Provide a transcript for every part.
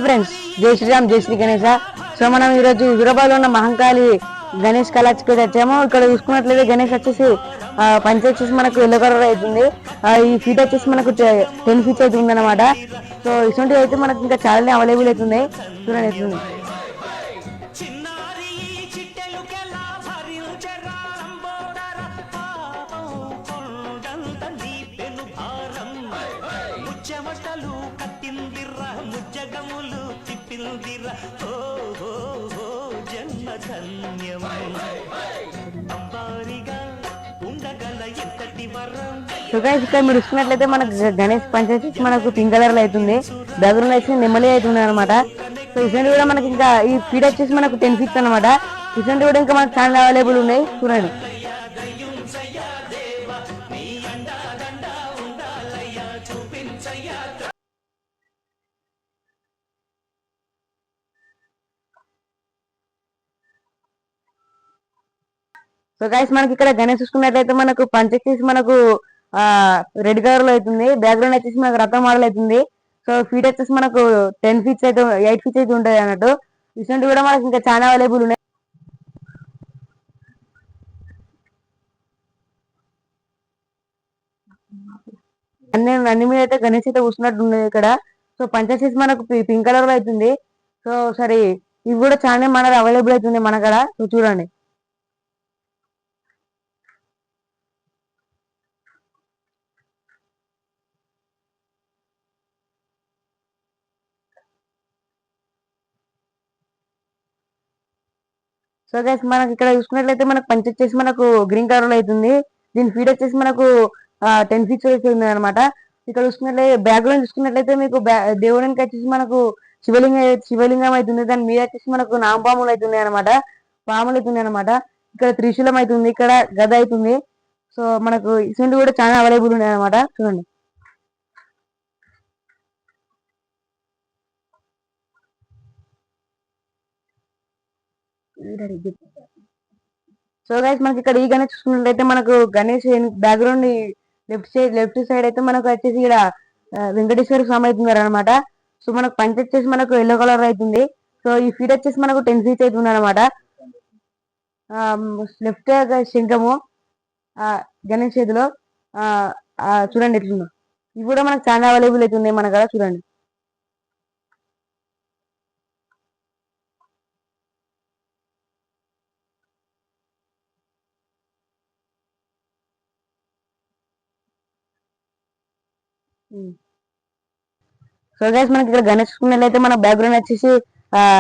Friends, జై శ్రీరామ్, జై Shri Ganesha. So మనం ఈరోజు హైదరాబాద్ లో ఉన్న మహంకాళి గణేష్ కళాక్షకి వచ్చాము. ఇక్కడ చూసుకున్నట్లయితే గణేష్ వచ్చేసి పంచ వచ్చేసి మనకు ఎల్లో కలర్ అవుతుంది. ఈ ఫీట్ వచ్చేసి మనకు 10 ఫీట్స్ అయితే ఉంది అనమాట. సో ఇటువంటివి అయితే మనకు ఇంకా చాలా అవైలబుల్ అవుతుంది. చూడండి ఎట్లుంది. సో గైస్, ఇక్కడ మీరు చూసుకున్నట్లయితే మనకు గణేష్ పంచాయతీ మనకు పింక్ కలర్ లో అవుతుంది. బ్యాక్గ్రౌండ్ వచ్చి నెమ్మలి అవుతుంది అనమాట. సో ఇటువంటి కూడా మనకి ఇంకా ఈ ఫీడ్ వచ్చేసి మనకు 10 ఫీట్స్ అనమాట. ఇటువంటి కూడా ఇంకా మనకు చాలా అవైలబుల్ ఉన్నాయి. చూడండి. సో గైస్, మనకి ఇక్కడ గణేష్ చూసుకున్నట్లయితే మనకు పంచ వచ్చేసి మనకు రెడ్ కలర్ లో అవుతుంది. బ్యాక్గ్రౌండ్ వచ్చేసి మనకు రథం మోడల్ అవుతుంది. సో ఫీట్ వచ్చేసి మనకు 10 ఫీట్స్ అయితే 8 ఫీట్స్ అయితే ఉంటాయి అన్నట్టు. ఇటువంటి కూడా మనకి ఇంకా చాలా అవైలబుల్ ఉన్నాయి. అన్ని మీద అయితే గణేష్ అయితే కూర్చున్నట్టు ఉంది ఇక్కడ. సో పంచ వచ్చేసి మనకు పింక్ కలర్ లో అవుతుంది. సో సరే, ఇవి కూడా చాలా మనకు అవైలబుల్ అవుతుంది మన కాడ. సో చూడండి. సో గైస్, మనకి ఇక్కడ చూసుకున్నట్లయితే మనకు పంచ వచ్చేసి మనకు గ్రీన్ కలర్ లో అవుతుంది. దీని ఫీడ్ వచ్చేసి మనకు 10 ఫీట్స్ అవుతుంది అనమాట. ఇక్కడ చూసుకున్నట్లయితే బ్యాక్గ్రౌండ్ చూసుకున్నట్లయితే మీకు దేవుడానికి వచ్చేసి మనకు శివలింగం అవుతుంది. దాని మీద వచ్చేసి మనకు నామపాములు అవుతుంది అనమాట. పాములు అవుతుంది అనమాట. ఇక్కడ త్రిశూలం అవుతుంది. ఇక్కడ గద అవుతుంది. సో మనకు ఇటువంటి కూడా చాలా అవైలబుల్ ఉన్నాయి అనమాట. చూడండి. సో గైస్, మనకి ఇక్కడ ఈ గణేష్ చూసుకున్నట్లయితే మనకు గణేష్ బ్యాక్గ్రౌండ్ లెఫ్ట్ సైడ్ అయితే మనకు వచ్చేసి ఇక్కడ వెంకటేశ్వర స్వామి అవుతున్నారు అనమాట. సో మనకు పంచ వచ్చేసి మనకు ఎల్లో కలర్ అవుతుంది. సో ఈ ఫీట్ వచ్చేసి మనకు 10 ఫీట్స్ అవుతుంది అనమాట. లెఫ్ట్ శంఖము గణేష్ చేతిలో చూడండి ఎట్లుందో. ఇవి కూడా మనకు చాలా అవైలబుల్ అవుతుంది మన కదా. చూడండి. సో గైస్, మనకి ఇక్కడ గణేష్ చూసుకున్నట్లయితే మన బ్యాక్గ్రౌండ్ వచ్చేసి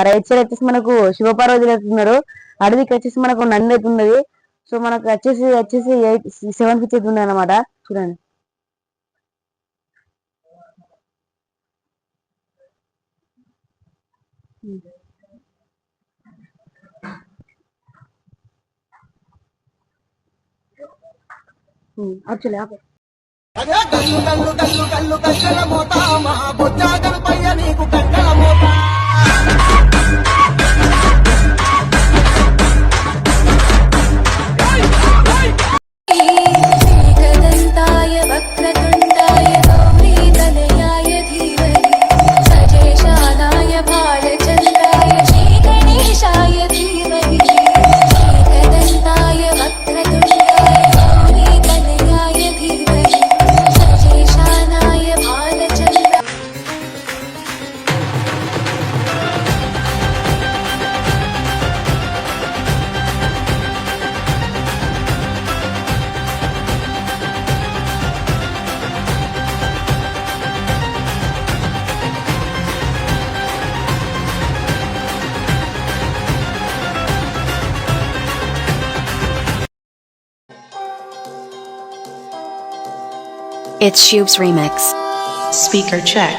రైట్ సైడ్ వచ్చేసి మనకు శివపార్వతులు అవుతున్నారు. అడవికి వచ్చేసి మనకు నంది అవుతున్నది. సో మనకు వచ్చేసి 7 ఫీట్స్ అవుతుంది అనమాట. చూడండి. అదే కళ్ళు కళ్ళు కళ్ళు కళ్ళు కళ్ళ మోత మహా బొచ్చా గణపయ్య నీకు కళ్ళ మోత It's Shub's remix. Speaker check.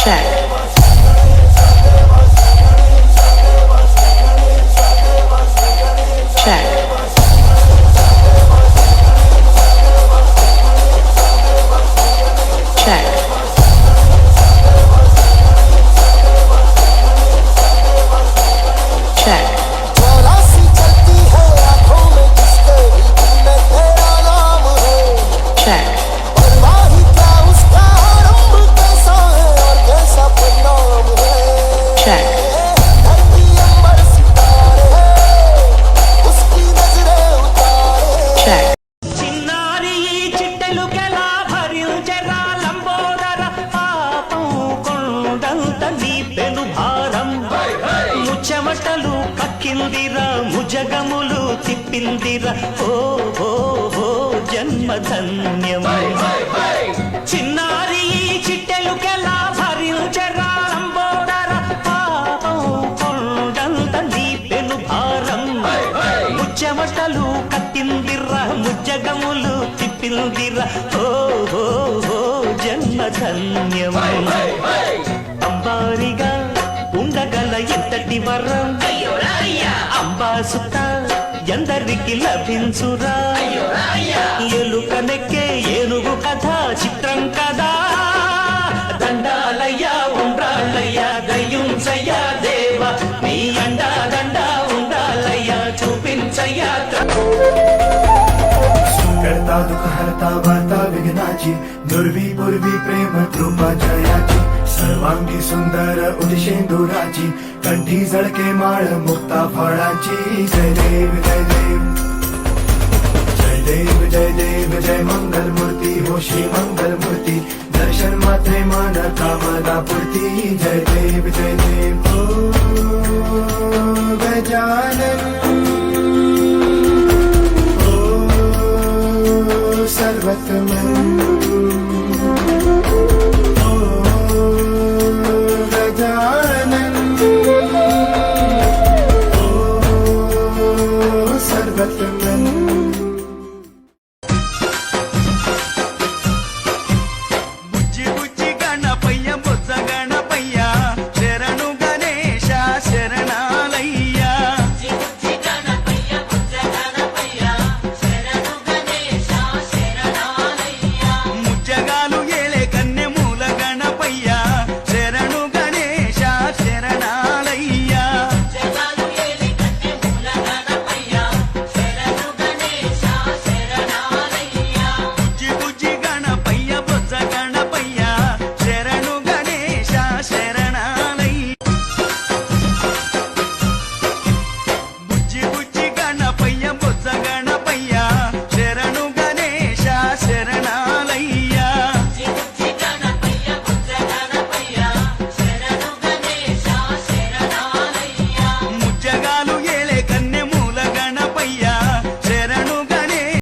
Check. Check. Check. Check. चलती है आंखों में जिसके दिल में ముజ్జగములు తిప్పిందిర ఓ ఓ ఓ జన్మధన్యమై చిన్నారి చిట్టెలుకెలా భరించరా లంబోదర పాపం కొండంత నీ పెను భారం ముచ్చమటలు కట్టిందిర్ర ముజ్జగములు తిప్పిందిర ఓ ఓ ఓ జన్మధన్యమై అంబారిగా ఉండగల ఎంతటి వరం అంబాసుత ఎందరికి లభించురా ఎలుక నెక్కే ఏనుగు కథ చిత్రం కదా దండాలయ్యా ఉండాలయ్యా దయ్యుంచయ్యా దేవ నీ అండా దండా ఉండాలయ్యా చూపించయ్యా करता दुःख हरता वार्ता विघ्नाची दुर्वी पूर्वी प्रेम कृपा जयाची सर्वांगी सुंदर उदिशेंदुराची कंठी झळके माळ मुक्ता फळाची जय देव जय देव जय देव जय देव जय मंगल मूर्ती हो श्री मंगल मूर्ती दर्शन मात्रे मान कामना पूर्ती जय देव हो गजानन सर्वतमन